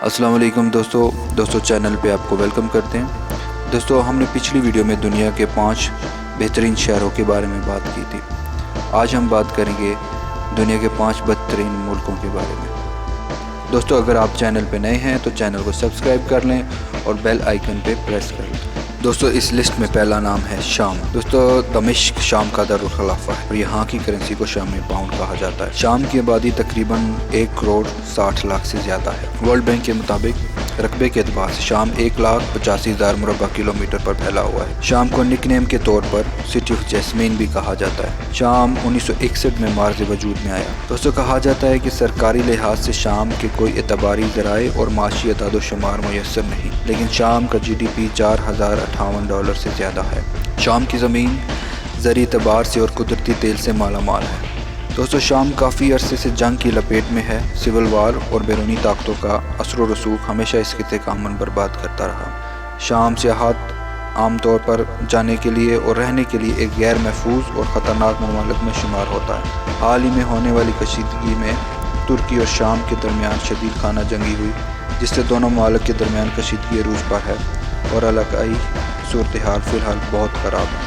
السلام علیکم دوستو چینل پہ آپ کو ویلکم کرتے ہیں۔ دوستو ہم نے پچھلی ویڈیو میں دنیا کے 5 بہترین شہروں کے بارے میں بات کی تھی۔ آج ہم بات کریں گے دنیا کے 5 بدترین ملکوں کے بارے میں۔ دوستو اگر آپ چینل پہ نئے ہیں تو چینل کو سبسکرائب کر لیں اور بیل آئیکن پہ پریس کر لیں۔ دوستو اس لسٹ میں پہلا نام ہے شام۔ دوستو دمشق شام کا دارالخلافہ ہے اور یہاں کی کرنسی کو شامی پاؤنڈ کہا جاتا ہے۔ شام کی آبادی تقریباً 1,60,00,000 سے زیادہ ہے۔ ورلڈ بینک کے مطابق رقبے کے اعتبار سے شام 1,85,000 مربع کلومیٹر پر پھیلا ہوا ہے۔ شام کو نک نیم کے طور پر سٹی آف جیسمین بھی کہا جاتا ہے۔ شام 1961 میں مارز وجود میں آیا۔ دوستو کہا جاتا ہے کہ سرکاری لحاظ سے شام کے کوئی اعتباری ذرائع اور معاشی اعداد و شمار میسر نہیں، لیکن شام کا GDP $4,058 سے زیادہ ہے۔ شام کی زمین زرعی اعتبار سے اور قدرتی تیل سے مالا مال ہے۔ دوستو شام کافی عرصے سے جنگ کی لپیٹ میں ہے۔ سول وار اور بیرونی طاقتوں کا اثر و رسوخ ہمیشہ اس خطے کا امن برباد کرتا رہا۔ شام سیاحت عام طور پر جانے کے لیے اور رہنے کے لیے ایک غیر محفوظ اور خطرناک ممالک میں شمار ہوتا ہے۔ حال ہی میں ہونے والی کشیدگی میں ترکی اور شام کے درمیان شدید خانہ جنگی ہوئی، جس سے دونوں ممالک کے درمیان کشیدگی عروج پر ہے اور علاقائی صورتحال فی الحال بہت خراب ہے۔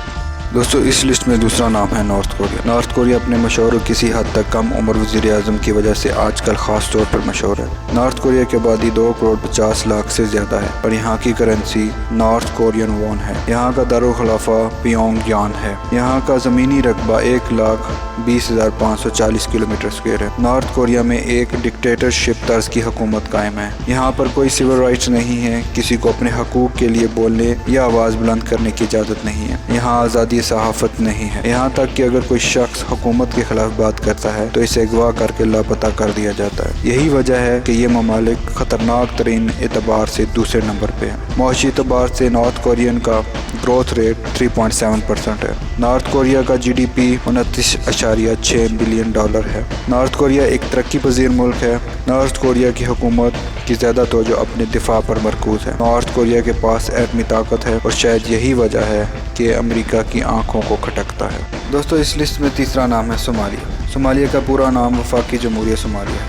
دوستو اس لسٹ میں دوسرا نام ہے نارتھ کوریا۔ نارتھ کوریا اپنے مشہور اور کسی حد تک کم عمر وزیر اعظم کی وجہ سے آج کل خاص طور پر مشہور ہے۔ نارتھ کوریا کی آبادی 2,50,00,000 سے زیادہ ہے اور یہاں کی کرنسی نارتھ کورین وون ہے۔ یہاں کا دارالخلافہ پیونگ یانگ ہے۔ یہاں کا زمینی رقبہ 1,20,540 کلومیٹر اسکوائر ہے۔ نارتھ کوریا میں ایک ڈکٹیٹرشپ طرز کی حکومت قائم ہے۔ یہاں پر کوئی سول رائٹس نہیں ہے، کسی کو اپنے حقوق کے لیے بولنے یا آواز بلند کرنے کی اجازت نہیں ہے۔ یہاں آزادی صحافت نہیں ہے، یہاں تک کہ اگر کوئی شخص حکومت کے خلاف بات کرتا ہے تو اسے اغوا کر کے لاپتہ کر دیا جاتا ہے۔ یہی وجہ ہے کہ یہ ممالک خطرناک ترین اعتبار سے دوسرے نمبر پہ ہے۔ معاشی اعتبار سے نارتھ کورین کا گروتھ ریٹ 3.7% ہے۔ نارتھ کوریا کا GDP $29.6 بلین ہے۔ نارتھ کوریا ایک ترقی پذیر ملک ہے۔ نارتھ کوریا کی حکومت کی زیادہ توجہ اپنے دفاع پر مرکوز ہے۔ نارتھ کوریا کے پاس ایٹمی طاقت ہے اور شاید یہی وجہ ہے کہ امریکہ کی آنکھوں کو کھٹکتا ہے۔ دوستو اس لسٹ میں تیسرا نام ہے صومالیہ۔ صومالیہ کا پورا نام وفاقی جمہوریہ صومالیہ ہے۔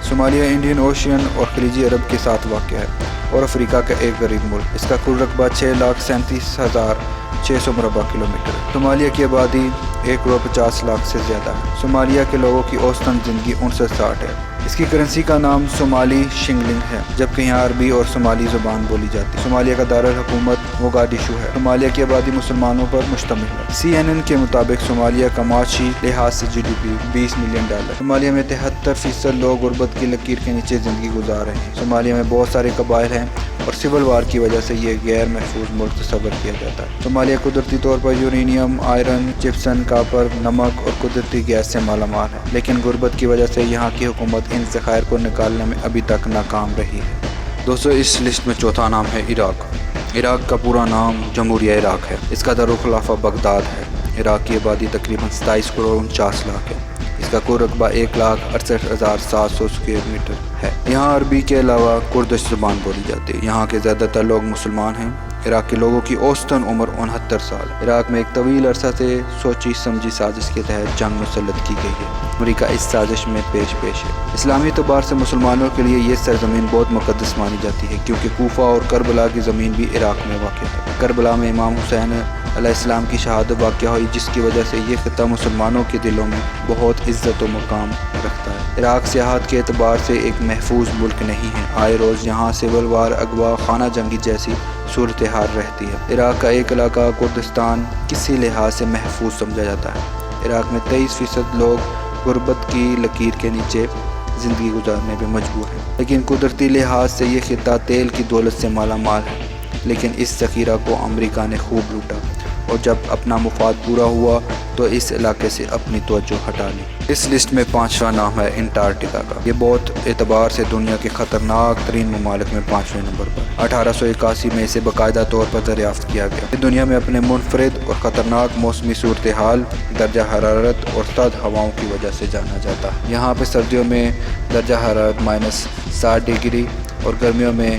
صومالیہ انڈین اوشین اور خلیجی عرب کے ساتھ واقع ہے اور افریقہ کا ایک غریب ملک۔ اس کا کل رقبہ 6,37,600 مربع کلومیٹر ہے۔ صومالیہ کی آبادی 1,50,00,000 سے زیادہ ہے۔ صومالیہ کے لوگوں کی اوسطاً زندگی 59 ہے۔ اس کی کرنسی کا نام صومالی شلنگ ہے، جبکہ یہاں عربی اور صومالی زبان بولی جاتی ہے۔ صومالیہ کا دارالحکومت موگادیشو ہے۔ صومالیہ کی آبادی مسلمانوں پر مشتمل ہے۔ CNN کے مطابق صومالیہ کا معاشی لحاظ سے GDP $20 ملین۔ صومالیہ میں 73% لوگ غربت کی لکیر کے نیچے زندگی گزار رہے ہیں۔ صومالیہ میں بہت سارے قبائل ہیں اور سول وار کی وجہ سے یہ غیر محفوظ ملک تصور کیا جاتا ہے۔ صومالیہ قدرتی طور پر یورینیم، آئرن، جپسن، کاپر، نمک اور قدرتی گیس سے مالا مال ہے، لیکن غربت کی وجہ سے یہاں کی حکومت ان ذخائر کو نکالنے میں ابھی تک ناکام رہی ہے۔ دوستو اس لسٹ میں چوتھا نام ہے عراق۔ عراق کا پورا نام جمہوریہ عراق ہے۔ اس کا دارالخلافہ بغداد ہے۔ عراق کی آبادی تقریباً 27,49,00,000 ہے۔ اس کا کل رقبہ 1,68,700 اسکوائر میٹر ہے۔ یہاں عربی کے علاوہ کردش زبان بولی جاتی ہے۔ یہاں کے زیادہ تر لوگ مسلمان ہیں۔ عراق کے لوگوں کی اوسطاً عمر 69 سال ہے۔ عراق میں ایک طویل عرصہ سے سوچی سمجھی سازش کے تحت جنگ مسلط کی گئی ہے۔ امریکہ اس سازش میں پیش ہے۔ اسلامی اعتبار سے مسلمانوں کے لیے یہ سرزمین بہت مقدس مانی جاتی ہے، کیونکہ کوفہ اور کربلا کی زمین بھی عراق میں واقع ہے۔ کربلا میں امام حسین علیہ السلام کی شہادت واقع ہوئی، جس کی وجہ سے یہ خطہ مسلمانوں کے دلوں میں بہت عزت و مقام رکھتا ہے۔ عراق سیاحت کے اعتبار سے ایک محفوظ ملک نہیں ہے۔ آئے روز یہاں سول وار، اغوا، خانہ جنگی جیسی صورتحال رہتی ہے۔ عراق کا ایک علاقہ کردستان کسی لحاظ سے محفوظ سمجھا جاتا ہے۔ عراق میں 23% لوگ غربت کی لکیر کے نیچے زندگی گزارنے پہ مجبور ہیں، لیکن قدرتی لحاظ سے یہ خطہ تیل کی دولت سے مالا مال ہے، لیکن اس ذخیرہ کو امریکہ نے خوب لوٹا اور جب اپنا مفاد پورا ہوا تو اس علاقے سے اپنی توجہ ہٹا لی۔ اس لسٹ میں 5واں نام ہے انٹارکٹیکا کا۔ یہ بہت اعتبار سے دنیا کے خطرناک ترین ممالک میں 5ویں نمبر پر۔ 1881 میں اسے باقاعدہ طور پر دریافت کیا گیا۔ یہ دنیا میں اپنے منفرد اور خطرناک موسمی صورتحال، درجہ حرارت اور سرد ہواؤں کی وجہ سے جانا جاتا ہے۔ یہاں پہ سردیوں میں درجہ حرارت -60 ڈگری اور گرمیوں میں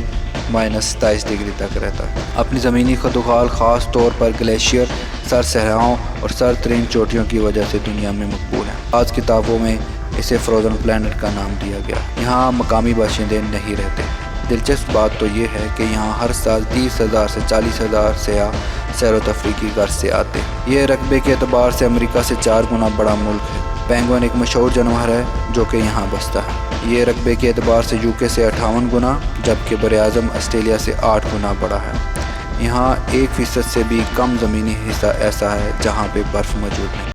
-27 ڈگری تک رہتا ہے۔ اپنی زمینی خدوخال خاص طور پر گلیشیئر، سر صحراؤں اور سر ترین چوٹیوں کی وجہ سے دنیا میں مقبول ہے۔ بعض کتابوں میں اسے فروزن پلانٹ کا نام دیا گیا۔ یہاں مقامی باشندے نہیں رہتے۔ دلچسپ بات تو یہ ہے کہ یہاں ہر سال 30,000 سے 40,000 سیاح سیر و تفریح کی غرض سے آتے ہیں۔ یہ رقبے کے اعتبار سے امریکہ سے 4 گنا بڑا ملک ہے۔ پینگوئن ایک مشہور جانور ہے جو کہ یہاں بستا ہے۔ یہ رقبے کے اعتبار سے UK سے 58 گنا جبکہ براعظم آسٹریلیا سے 8 گنا بڑا ہے۔ یہاں 1% سے بھی کم زمینی حصہ ایسا ہے جہاں پہ برف موجود نہیں۔